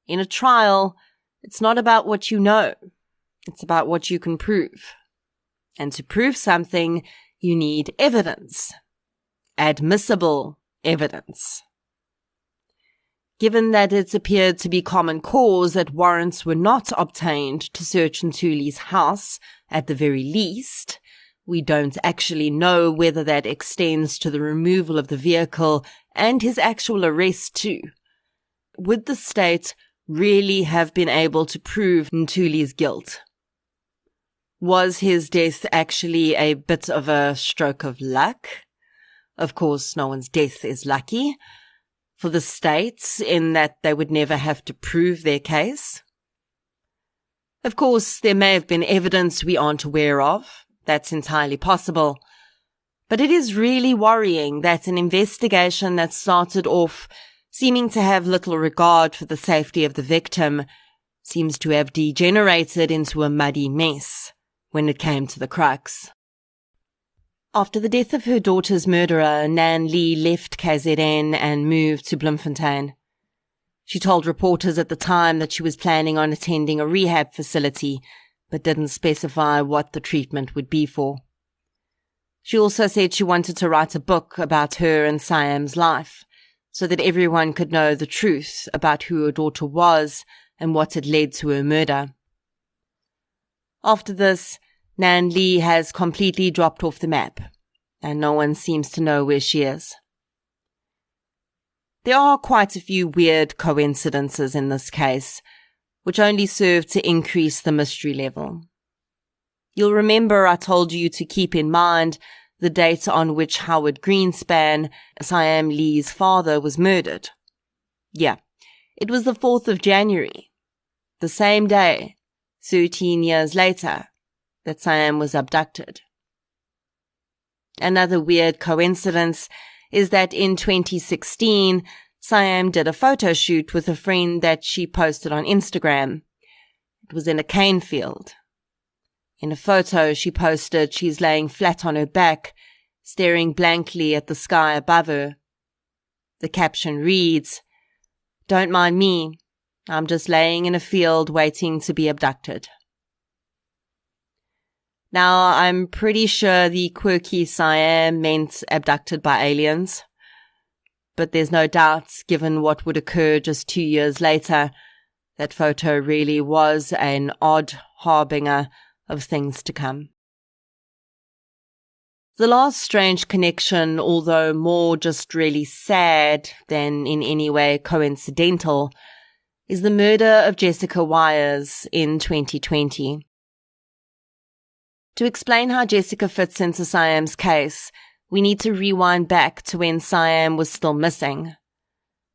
in a trial, it's not about what you know. It's about what you can prove. And to prove something, you need evidence. Admissible evidence. Given that it appeared to be common cause that warrants were not obtained to search Ntuli's house, at the very least, we don't actually know whether that extends to the removal of the vehicle and his actual arrest too. Would the state really have been able to prove Ntuli's guilt? Was his death actually a bit of a stroke of luck? Of course, no one's death is lucky. For the states, in that they would never have to prove their case. Of course, there may have been evidence we aren't aware of. That's entirely possible. But it is really worrying that an investigation that started off seeming to have little regard for the safety of the victim seems to have degenerated into a muddy mess when it came to the crux. After the death of her daughter's murderer, Nan Lee left KZN and moved to Bloemfontein. She told reporters at the time that she was planning on attending a rehab facility, but didn't specify what the treatment would be for. She also said she wanted to write a book about her and Siam's life, so that everyone could know the truth about who her daughter was and what had led to her murder. After this, Nan Lee has completely dropped off the map, and no one seems to know where she is. There are quite a few weird coincidences in this case, which only serve to increase the mystery level. You'll remember I told you to keep in mind the date on which Howard Greenspan, Siam Lee's father, was murdered. Yeah, it was the 4th of January, the same day, 13 years later, that Siam was abducted. Another weird coincidence is that in 2016, Siam did a photo shoot with a friend that she posted on Instagram. It was in a cane field. In a photo she posted, she's laying flat on her back, staring blankly at the sky above her. The caption reads, "Don't mind me, I'm just laying in a field waiting to be abducted." Now, I'm pretty sure the quirky Siam meant abducted by aliens, but there's no doubt, given what would occur just 2 years later, that photo really was an odd harbinger of things to come. The last strange connection, although more just really sad than in any way coincidental, is the murder of Jessica Wires in 2020. To explain how Jessica fits into Siam's case, we need to rewind back to when Siam was still missing.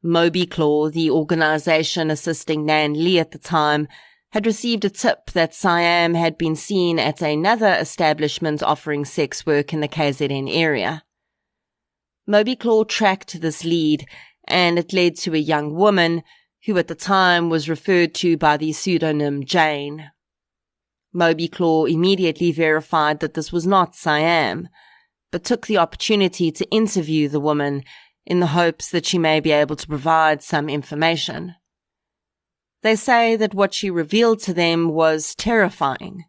Moby Claw, the organization assisting Nan Lee at the time, had received a tip that Siam had been seen at another establishment offering sex work in the KZN area. Moby Claw tracked this lead, and it led to a young woman who at the time was referred to by the pseudonym Jane. Moby Claw immediately verified that this was not Siam, but took the opportunity to interview the woman in the hopes that she may be able to provide some information. They say that what she revealed to them was terrifying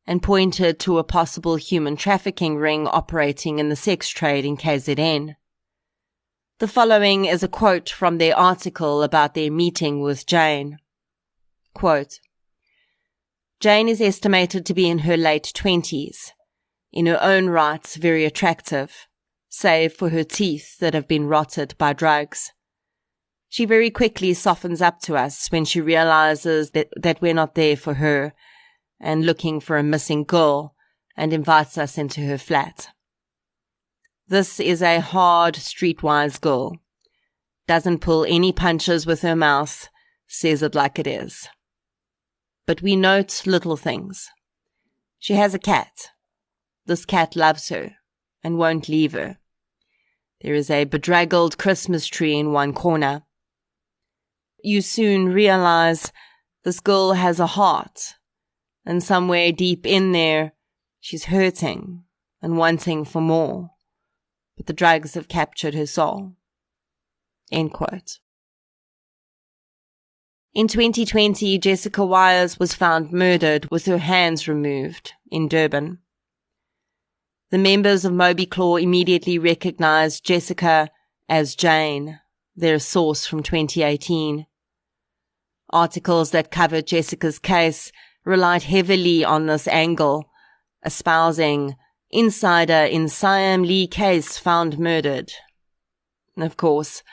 and pointed to a possible human trafficking ring operating in the sex trade in KZN. The following is a quote from their article about their meeting with Jane. Quote, "Jane is estimated to be in her late 20s, in her own right very attractive, save for her teeth that have been rotted by drugs. She very quickly softens up to us when she realizes that we're not there for her and looking for a missing girl, and invites us into her flat. This is a hard, streetwise girl. Doesn't pull any punches with her mouth, says it like it is. But we note little things. She has a cat. This cat loves her and won't leave her. There is a bedraggled Christmas tree in one corner. You soon realize this girl has a heart, and somewhere deep in there, she's hurting and wanting for more, but the drugs have captured her soul." End quote. In 2020, Jessica Wires was found murdered with her hands removed in Durban. The members of Moby Claw immediately recognized Jessica as Jane, their source from 2018. Articles that covered Jessica's case relied heavily on this angle, espousing insider in Siam Lee case found murdered. Of course,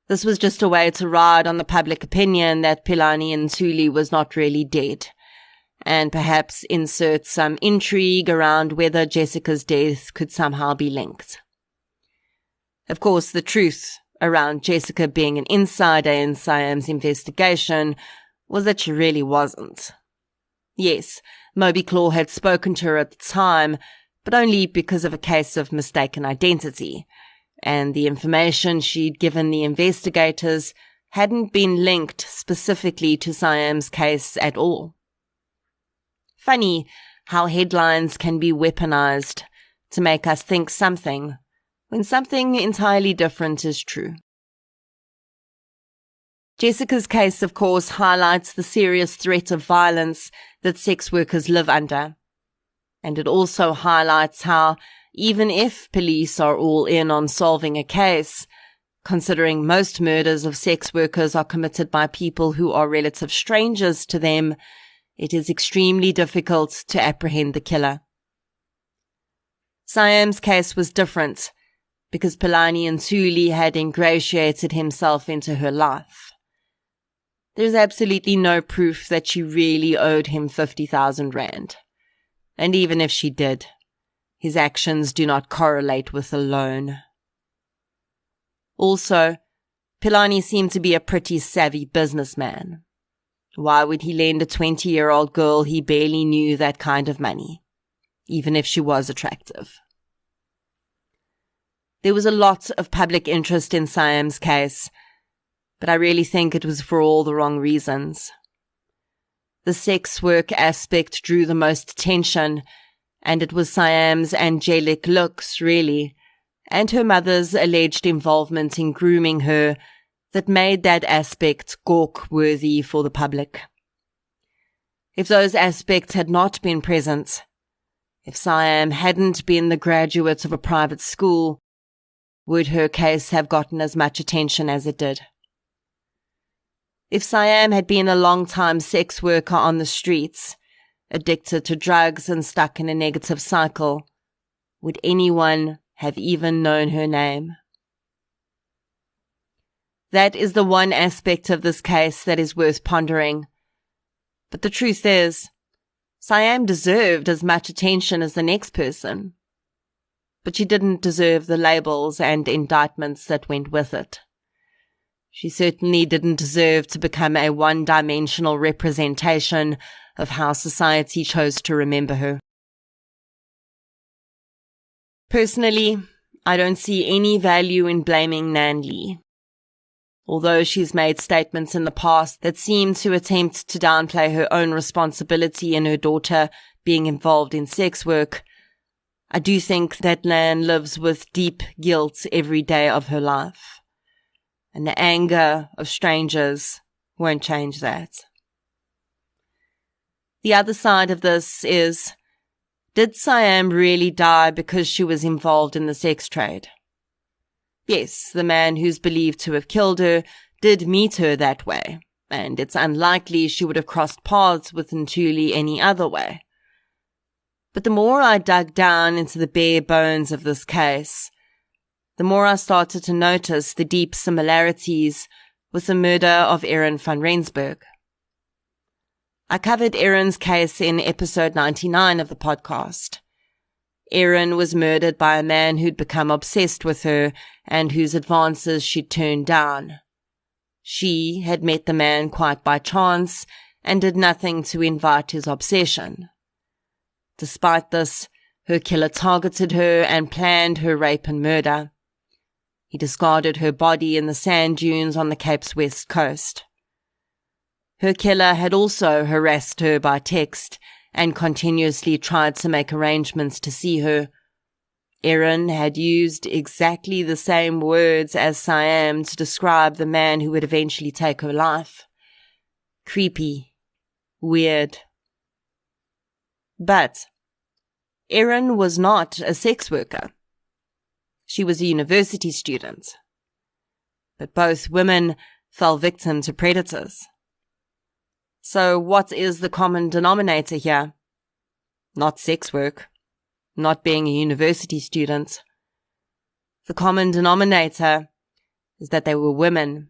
this was just a way to ride on the public opinion that Philani Ntuli was not really dead, and perhaps insert some intrigue around whether Jessica's death could somehow be linked. Of course, the truth around Jessica being an insider in Siam's investigation was that she really wasn't. Yes, Moby Claw had spoken to her at the time, but only because of a case of mistaken identity, and the information she'd given the investigators hadn't been linked specifically to Siam's case at all. Funny how headlines can be weaponized to make us think something when something entirely different is true. Jessica's case, of course, highlights the serious threat of violence that sex workers live under. And it also highlights how, even if police are all in on solving a case, considering most murders of sex workers are committed by people who are relative strangers to them, it is extremely difficult to apprehend the killer. Siam's case was different because Palani Ntuli had ingratiated himself into her life. There's absolutely no proof that she really owed him 50,000 rand. And even if she did, his actions do not correlate with a loan. Also, Pilani seemed to be a pretty savvy businessman. Why would he lend a 20-year-old girl he barely knew that kind of money, even if she was attractive? There was a lot of public interest in Siam's case, but I really think it was for all the wrong reasons. The sex work aspect drew the most attention, and it was Siam's angelic looks, really, and her mother's alleged involvement in grooming her that made that aspect gawk-worthy for the public. If those aspects had not been present, if Siam hadn't been the graduate of a private school, would her case have gotten as much attention as it did? If Siam had been a long-time sex worker on the streets, addicted to drugs and stuck in a negative cycle, would anyone have even known her name? That is the one aspect of this case that is worth pondering. But the truth is, Siam deserved as much attention as the next person. But she didn't deserve the labels and indictments that went with it. She certainly didn't deserve to become a one-dimensional representation of how society chose to remember her. Personally, I don't see any value in blaming Nan Lee. Although she's made statements in the past that seem to attempt to downplay her own responsibility in her daughter being involved in sex work, I do think that Nan lives with deep guilt every day of her life. And the anger of strangers won't change that. The other side of this is, did Siam really die because she was involved in the sex trade? Yes, the man who's believed to have killed her did meet her that way, and it's unlikely she would have crossed paths with Ntuli any other way. But the more I dug down into the bare bones of this case, the more I started to notice the deep similarities with the murder of Erin van Rensburg. I covered Erin's case in episode 99 of the podcast. Erin was murdered by a man who'd become obsessed with her and whose advances she'd turned down. She had met the man quite by chance and did nothing to invite his obsession. Despite this, her killer targeted her and planned her rape and murder. He discarded her body in the sand dunes on the Cape's west coast. Her killer had also harassed her by text and continuously tried to make arrangements to see her. Erin had used exactly the same words as Siam to describe the man who would eventually take her life. Creepy. Weird. But Erin was not a sex worker. She was a university student. But both women fell victim to predators. So what is the common denominator here? Not sex work, not being a university student. The common denominator is that they were women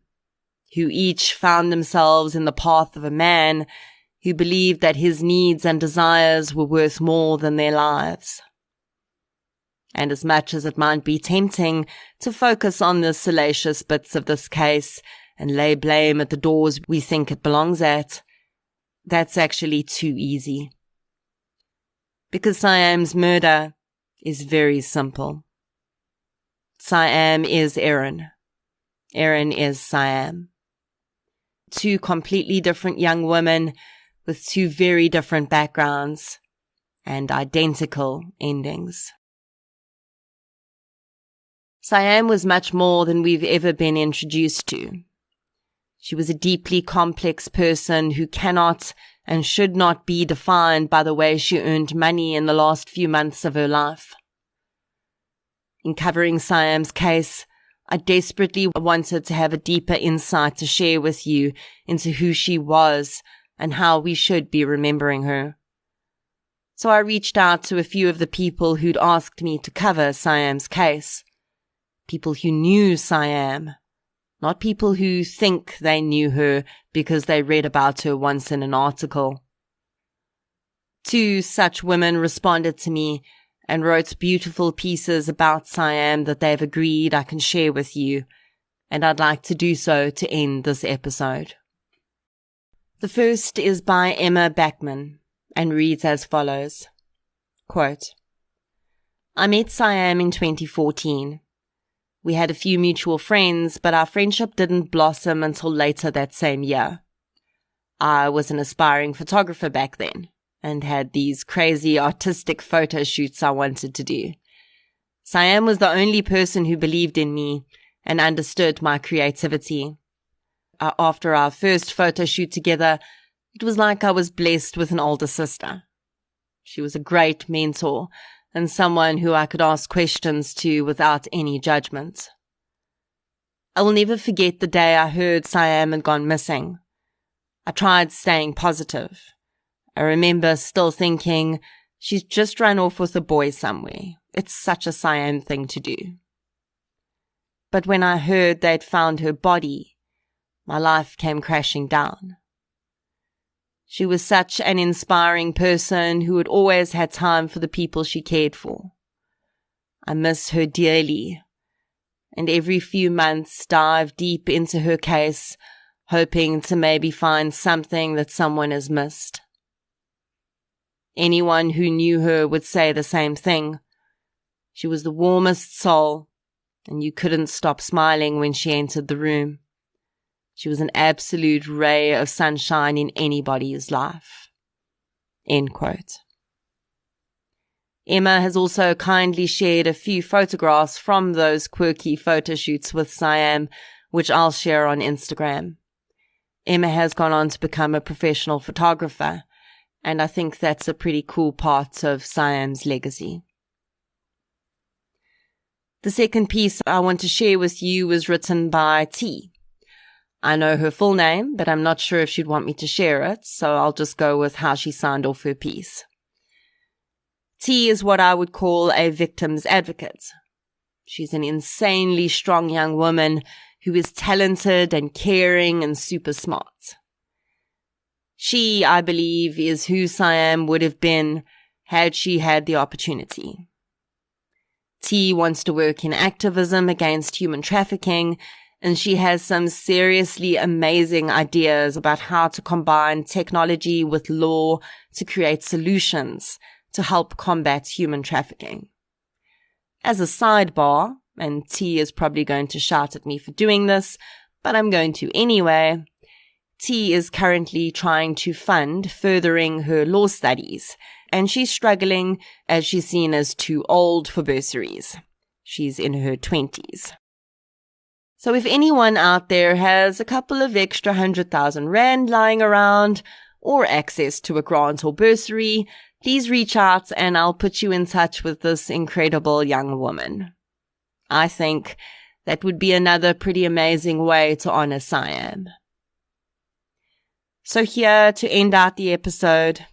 who each found themselves in the path of a man who believed that his needs and desires were worth more than their lives. And as much as it might be tempting to focus on the salacious bits of this case and lay blame at the doors we think it belongs at, that's actually too easy. Because Siam's murder is very simple. Siam is Erin. Erin is Siam. Two completely different young women with two very different backgrounds and identical endings. Siam was much more than we've ever been introduced to. She was a deeply complex person who cannot and should not be defined by the way she earned money in the last few months of her life. In covering Siam's case, I desperately wanted to have a deeper insight to share with you into who she was and how we should be remembering her. So I reached out to a few of the people who'd asked me to cover Siam's case. People who knew Siam, not people who think they knew her because they read about her once in an article. 2 such women responded to me and wrote beautiful pieces about Siam that they've agreed I can share with you, and I'd like to do so to end this episode. The first is by Emma Backman and reads as follows. Quote, I met Siam in 2014. We had a few mutual friends, but our friendship didn't blossom until later that same year. I was an aspiring photographer back then and had these crazy artistic photo shoots I wanted to do. Siam was the only person who believed in me and understood my creativity. After our first photo shoot together, it was like I was blessed with an older sister. She was a great mentor and someone who I could ask questions to without any judgment. I will never forget the day I heard Siam had gone missing. I tried staying positive. I remember still thinking, she's just run off with a boy somewhere. It's such a Siam thing to do. But when I heard they'd found her body, my life came crashing down. She was such an inspiring person who had always had time for the people she cared for. I miss her dearly, and every few months dive deep into her case, hoping to maybe find something that someone has missed. Anyone who knew her would say the same thing. She was the warmest soul, and you couldn't stop smiling when she entered the room. She was an absolute ray of sunshine in anybody's life. End quote. Emma has also kindly shared a few photographs from those quirky photo shoots with Siam, which I'll share on Instagram. Emma has gone on to become a professional photographer, and I think that's a pretty cool part of Siam's legacy. The second piece I want to share with you was written by T. I know her full name, but I'm not sure if she'd want me to share it, so I'll just go with how she signed off her piece. T is what I would call a victim's advocate. She's an insanely strong young woman who is talented and caring and super smart. She, I believe, is who Siam would have been had she had the opportunity. T wants to work in activism against human trafficking, and she has some seriously amazing ideas about how to combine technology with law to create solutions to help combat human trafficking. As a sidebar, and T is probably going to shout at me for doing this, but I'm going to anyway, T is currently trying to fund furthering her law studies, and she's struggling as she's seen as too old for bursaries. She's in her 20s. So if anyone out there has a couple of extra 100,000 rand lying around or access to a grant or bursary, please reach out and I'll put you in touch with this incredible young woman. I think that would be another pretty amazing way to honor Siam. So here, to end out the episode,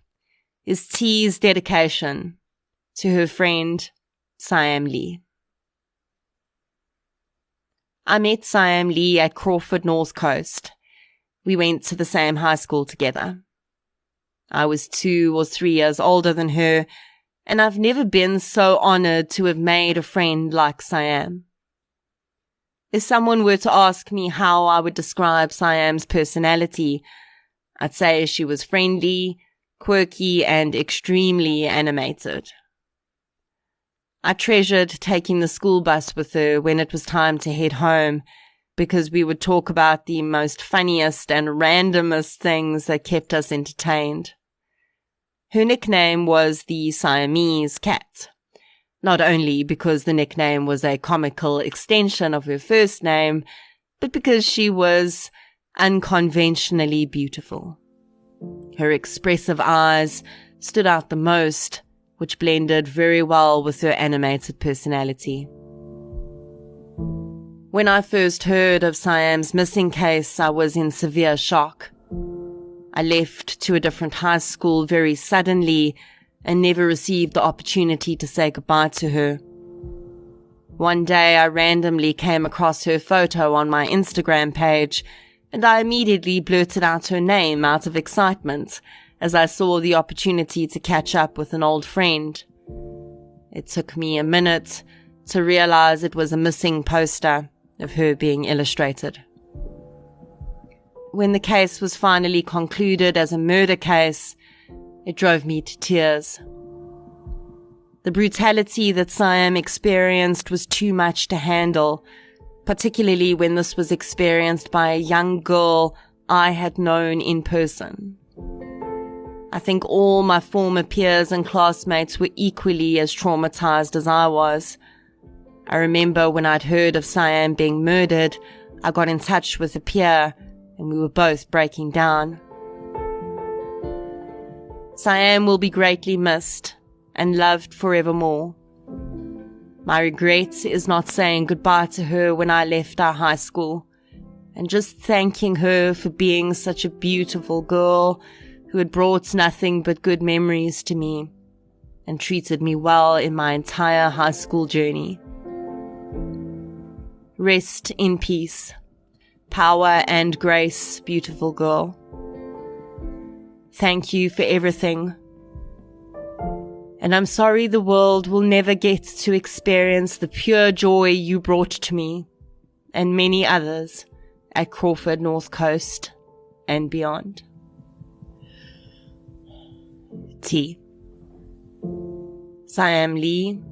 is T's dedication to her friend Siam Lee. I met Siam Lee at Crawford North Coast. We went to the same high school together. I was 2 or 3 years older than her, and I've never been so honored to have made a friend like Siam. If someone were to ask me how I would describe Siam's personality, I'd say she was friendly, quirky, and extremely animated. I treasured taking the school bus with her when it was time to head home, because we would talk about the most funniest and randomest things that kept us entertained. Her nickname was the Siamese Cat, not only because the nickname was a comical extension of her first name, but because she was, unconventionally beautiful. Her expressive eyes stood out the most, which blended very well with her animated personality. When I first heard of Siam's missing case, I was in severe shock. I left to a different high school very suddenly and never received the opportunity to say goodbye to her. One day I randomly came across her photo on my Instagram page, and I immediately blurted out her name out of excitement as I saw the opportunity to catch up with an old friend. It took me a minute to realize it was a missing poster of her being illustrated. When the case was finally concluded as a murder case, it drove me to tears. The brutality that Siam experienced was too much to handle, particularly when this was experienced by a young girl I had known in person. I think all my former peers and classmates were equally as traumatized as I was. I remember when I'd heard of Siam being murdered, I got in touch with a peer and we were both breaking down. Siam will be greatly missed and loved forevermore. My regret is not saying goodbye to her when I left our high school, and just thanking her for being such a beautiful girl who had brought nothing but good memories to me and treated me well in my entire high school journey. Rest in peace. Power and grace, beautiful girl. Thank you for everything. And I'm sorry the world will never get to experience the pure joy you brought to me and many others at Crawford North Coast and beyond. T. Siam Lee,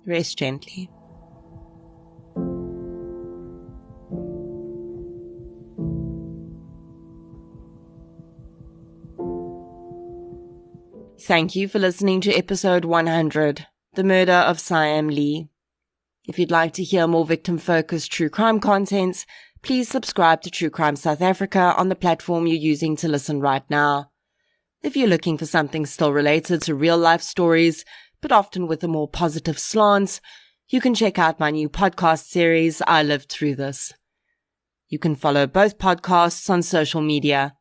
rest gently. Thank you for listening to episode 100, The Murder of Siam Lee. If you'd like to hear more victim-focused true crime content, please subscribe to True Crime South Africa on the platform you're using to listen right now. If you're looking for something still related to real-life stories, but often with a more positive slant, you can check out my new podcast series, I Lived Through This. You can follow both podcasts on social media.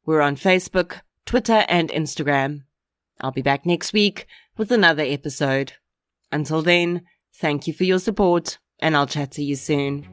We're on Facebook, Twitter, and Instagram. I'll be back next week with another episode. Until then, thank you for your support, and I'll chat to you soon.